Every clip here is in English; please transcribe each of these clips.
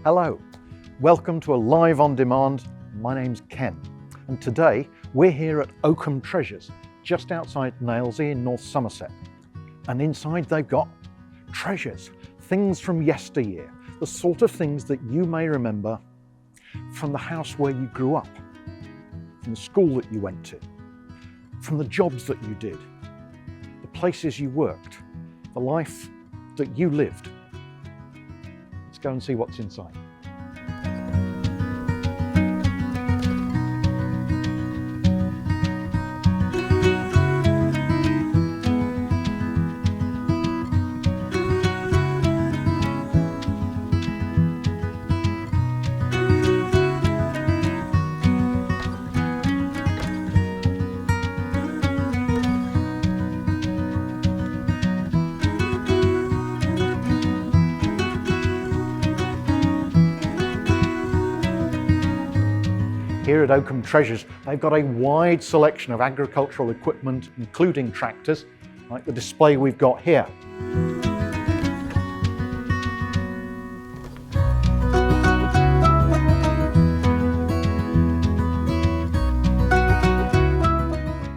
Hello, welcome to a Live on Demand. My name's Ken, and today we're here at Oakham Treasures, just outside Nailsea in North Somerset. And inside they've got treasures, things from yesteryear, the sort of things that you may remember from the house where you grew up, from the school that you went to, from the jobs that you did, the places you worked, the life that you lived. Let's go and see what's inside. Here at Oakham Treasures, they've got a wide selection of agricultural equipment, including tractors, like the display we've got here.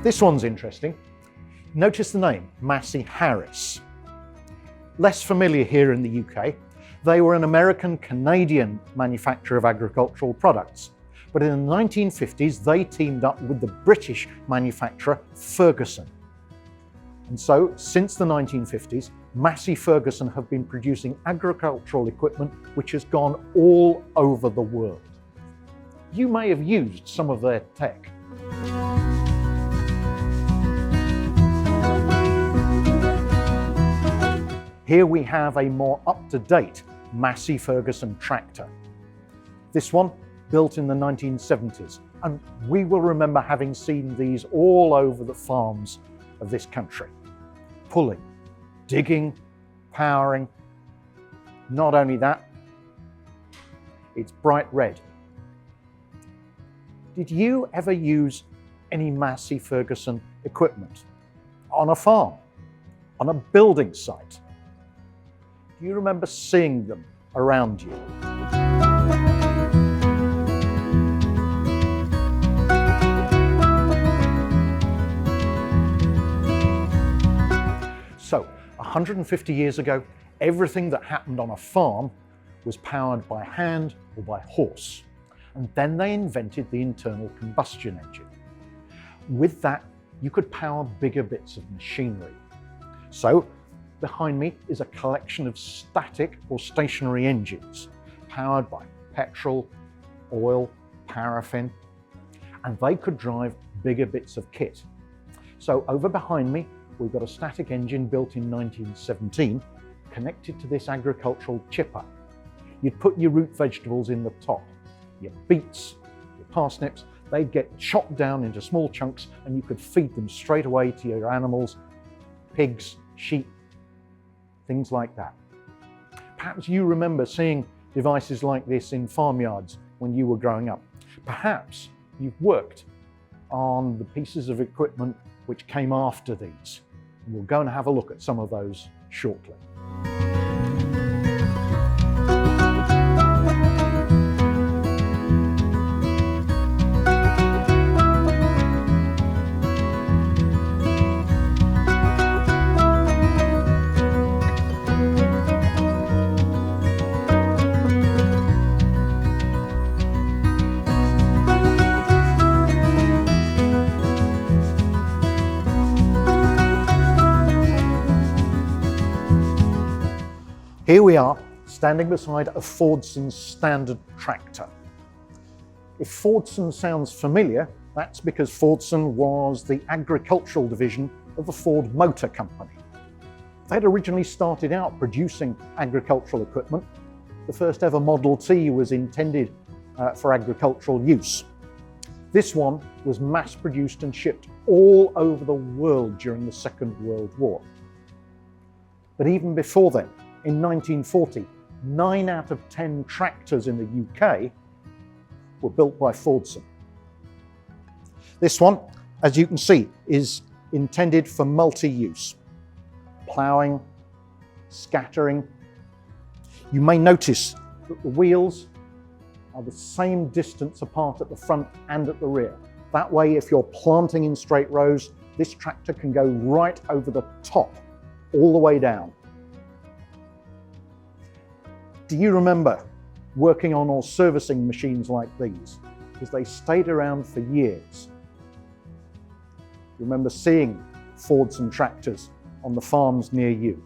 This one's interesting. Notice the name, Massey Harris. Less familiar here in the UK. They were an American-Canadian manufacturer of agricultural products. But in the 1950s, they teamed up with the British manufacturer Ferguson. And so, since the 1950s, Massey Ferguson have been producing agricultural equipment which has gone all over the world. You may have used some of their tech. Here we have a more up-to-date Massey Ferguson tractor. This one, built in the 1970s, and we will remember having seen these all over the farms of this country. Pulling, digging, powering. Not only that, it's bright red. Did you ever use any Massey Ferguson equipment on a farm, on a building site? Do you remember seeing them around you? So, 150 years ago, everything that happened on a farm was powered by hand or by horse. And then they invented the internal combustion engine. With that, you could power bigger bits of machinery. So, behind me is a collection of static or stationary engines, powered by petrol, oil, paraffin, and they could drive bigger bits of kit. So, over behind me, we've got a static engine built in 1917, connected to this agricultural chipper. You'd put your root vegetables in the top, your beets, your parsnips, they'd get chopped down into small chunks and you could feed them straight away to your animals, pigs, sheep, things like that. Perhaps you remember seeing devices like this in farmyards when you were growing up. Perhaps you've worked on the pieces of equipment which came after these. And we'll go and have a look at some of those shortly. Here we are, standing beside a Fordson standard tractor. If Fordson sounds familiar, that's because Fordson was the agricultural division of the Ford Motor Company. They'd originally started out producing agricultural equipment. The first ever Model T was intended for agricultural use. This one was mass produced and shipped all over the world during the Second World War. But even before then, in 1940, 9 out of 10 tractors in the UK were built by Fordson. This one, as you can see, is intended for multi-use. Ploughing, scattering. You may notice that the wheels are the same distance apart at the front and at the rear. That way, if you're planting in straight rows, this tractor can go right over the top, all the way down. Do you remember working on or servicing machines like these? Because they stayed around for years. You remember seeing Fords and tractors on the farms near you.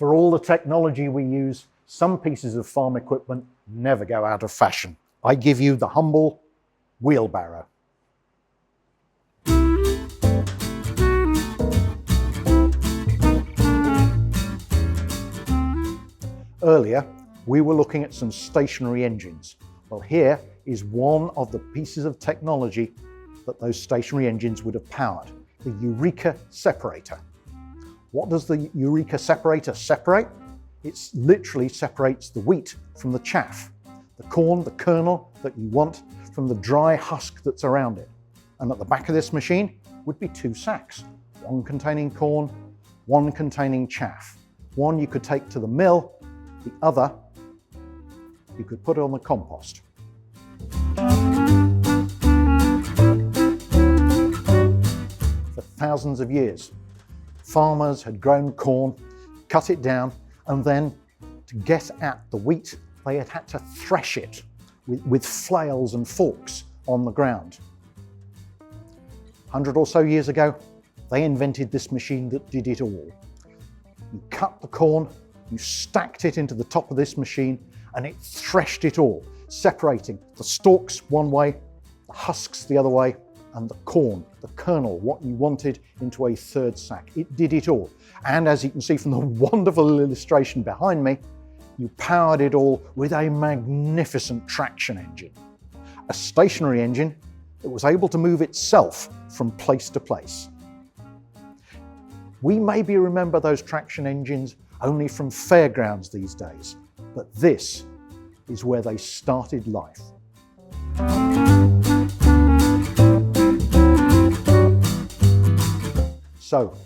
For all the technology we use, some pieces of farm equipment never go out of fashion. I give you the humble wheelbarrow. Earlier, we were looking at some stationary engines. Well, here is one of the pieces of technology that those stationary engines would have powered, the Eureka separator. What does the Eureka separator separate? It literally separates the wheat from the chaff, the corn, the kernel that you want from the dry husk that's around it. And at the back of this machine would be two sacks, one containing corn, one containing chaff. One you could take to the mill, the other you could put on the compost. For thousands of years, farmers had grown corn, cut it down, and then to get at the wheat, they had to thresh it with flails and forks on the ground. 100 or so years ago, they invented this machine that did it all. You cut the corn, you stacked it into the top of this machine, and it threshed it all, separating the stalks one way, the husks the other way, and the corn, the kernel, what you wanted, into a third sack. It did it all. And as you can see from the wonderful illustration behind me, you powered it all with a magnificent traction engine. A stationary engine that was able to move itself from place to place. We maybe remember those traction engines only from fairgrounds these days, but this is where they started life. So,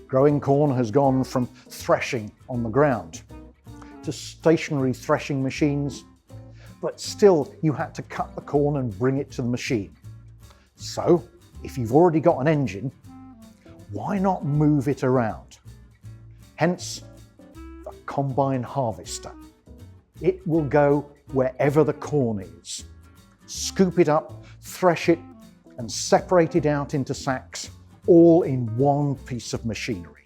growing corn has gone from threshing on the ground to stationary threshing machines, but still you had to cut the corn and bring it to the machine. So, if you've already got an engine, why not move it around? Hence, the combine harvester. It will go wherever the corn is. Scoop it up, thresh it, and separate it out into sacks, all in one piece of machinery.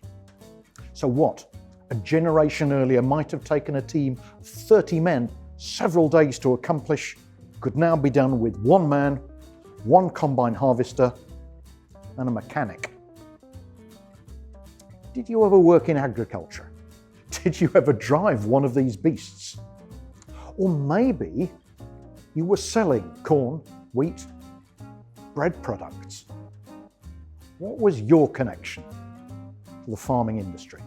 So what a generation earlier might have taken a team of 30 men several days to accomplish could now be done with one man, one combine harvester, and a mechanic. Did you ever work in agriculture? Did you ever drive one of these beasts? Or maybe you were selling corn, wheat, bread products. What was your connection to the farming industry?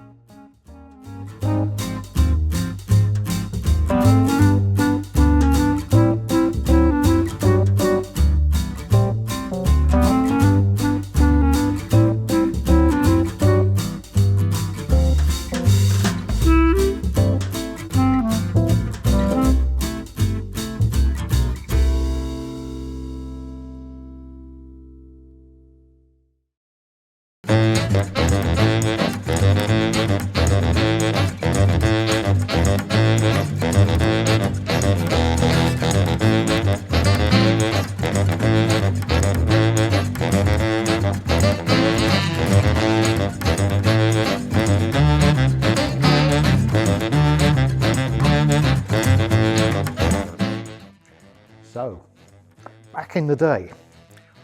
Back in the day,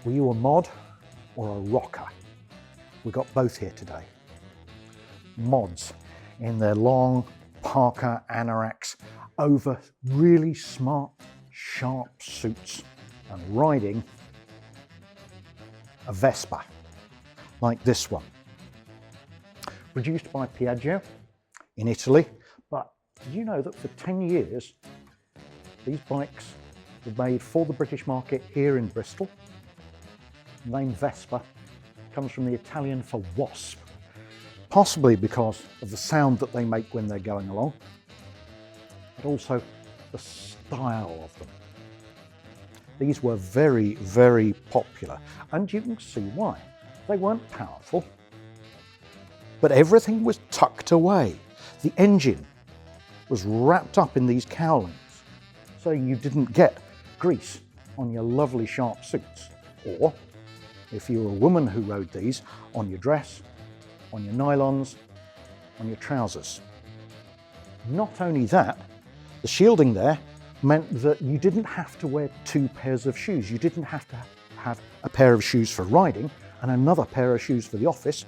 were you a mod or a rocker? We got both here today. Mods in their long parka anoraks over really smart, sharp suits and riding a Vespa like this one. Produced by Piaggio in Italy, but did you know that for 10 years these bikes were made for the British market here in Bristol? The name Vespa comes from the Italian for wasp, possibly because of the sound that they make when they're going along, but also the style of them. These were very, very popular, and you can see why. They weren't powerful, but everything was tucked away. The engine was wrapped up in these cowlings, so you didn't get grease on your lovely sharp suits, or if you were a woman who rode these, on your dress, on your nylons, on your trousers. Not only that, the shielding there meant that you didn't have to wear two pairs of shoes. You didn't have to have a pair of shoes for riding and another pair of shoes for the office.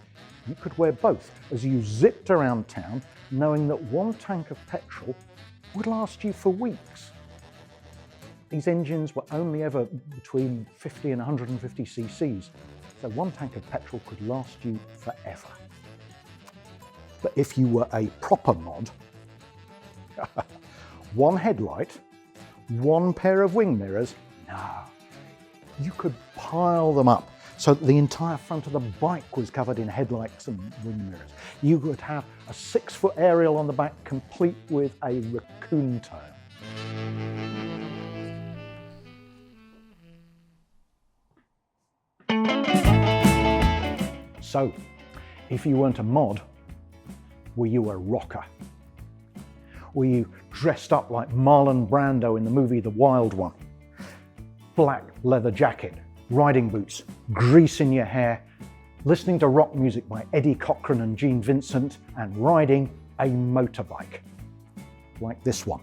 You could wear both as you zipped around town, knowing that one tank of petrol would last you for weeks. These engines were only ever between 50 and 150 cc's, so one tank of petrol could last you forever. But if you were a proper mod, one headlight, one pair of wing mirrors, no, you could pile them up so that the entire front of the bike was covered in headlights and wing mirrors. You would have a 6-foot aerial on the back complete with a raccoon tail. So, if you weren't a mod, were you a rocker? Were you dressed up like Marlon Brando in the movie The Wild One? Black leather jacket, riding boots, grease in your hair, listening to rock music by Eddie Cochran and Gene Vincent, and riding a motorbike like this one,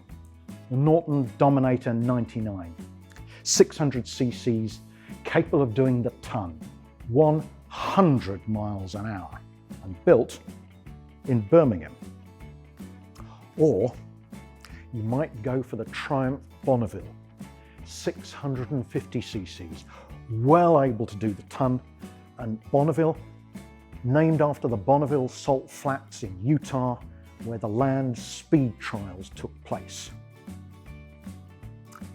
the Norton Dominator 99, 600 cc's, capable of doing the ton, 100 miles an hour, and built in Birmingham. Or you might go for the Triumph Bonneville, 650 cc's, well able to do the ton, and Bonneville, named after the Bonneville Salt Flats in Utah, where the land speed trials took place.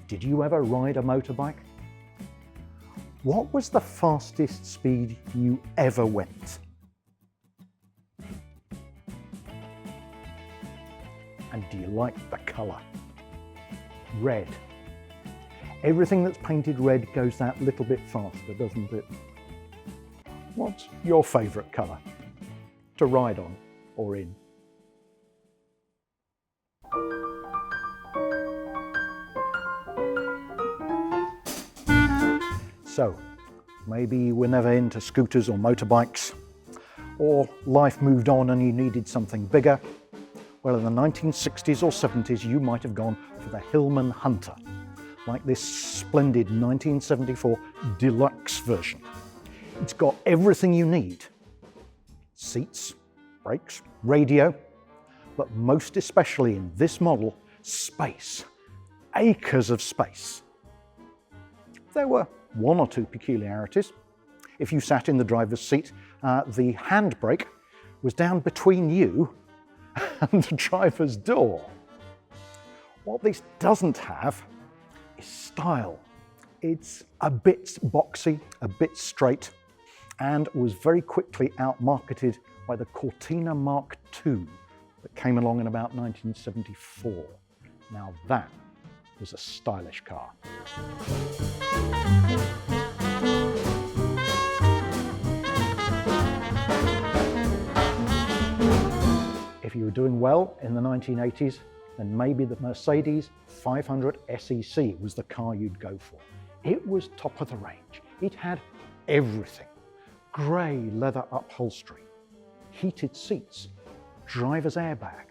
Did you ever ride a motorbike? What was the fastest speed you ever went? And do you like the colour? Red. Everything that's painted red goes that little bit faster, doesn't it? What's your favourite colour to ride on or in? So, maybe you were never into scooters or motorbikes, or life moved on and you needed something bigger. Well, in the 1960s or 70s, you might have gone for the Hillman Hunter, like this splendid 1974 deluxe version. It's got everything you need: seats, brakes, radio, but most especially in this model, space, acres of space. There were one or two peculiarities. If you sat in the driver's seat, the handbrake was down between you and the driver's door. What this doesn't have is style. It's a bit boxy, a bit straight, and was very quickly outmarketed by the Cortina Mark II that came along in about 1974. Now that was a stylish car. If you were doing well in the 1980s, then maybe the Mercedes 500 SEC was the car you'd go for. It was top of the range. It had everything: grey leather upholstery, heated seats, driver's airbag.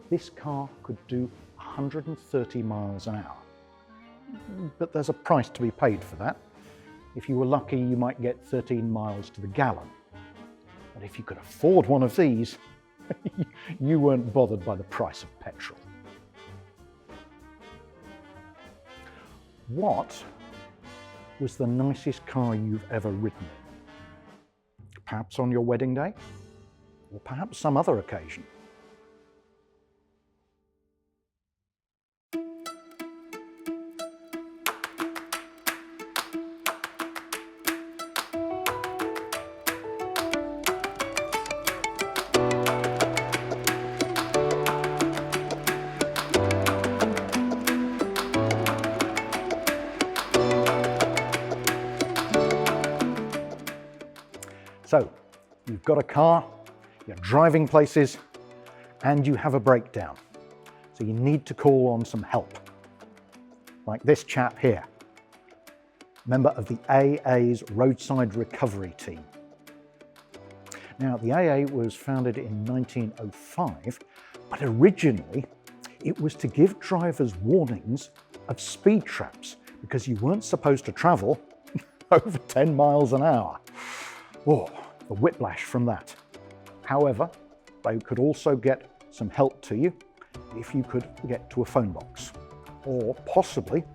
This car could do 130 miles an hour. but there's a price to be paid for that. If you were lucky, you might get 13 miles to the gallon. But if you could afford one of these, you weren't bothered by the price of petrol. What was the nicest car you've ever ridden in? Perhaps on your wedding day? Or perhaps some other occasion? So, you've got a car, you're driving places, and you have a breakdown. So you need to call on some help. Like this chap here, member of the AA's Roadside Recovery Team. Now, the AA was founded in 1905, but originally it was to give drivers warnings of speed traps because you weren't supposed to travel over 10 miles an hour. Oh, the whiplash from that. However, they could also get some help to you if you could get to a phone box, or possibly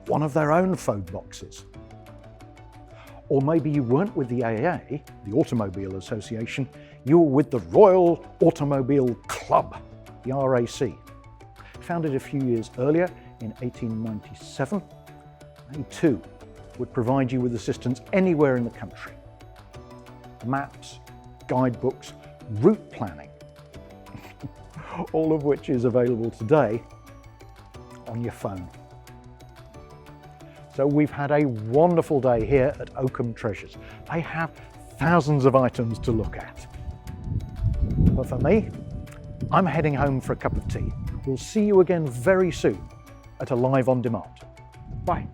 one of their own phone boxes. Or maybe you weren't with the AA, the Automobile Association, you were with the Royal Automobile Club, the RAC. Founded a few years earlier in 1897, they too would provide you with assistance anywhere in the country. Maps, guidebooks, route planning, all of which is available today on your phone. So we've had a wonderful day here at Oakham Treasures. They have thousands of items to look at. But for me, I'm heading home for a cup of tea. We'll see you again very soon at a Live on Demand. Bye.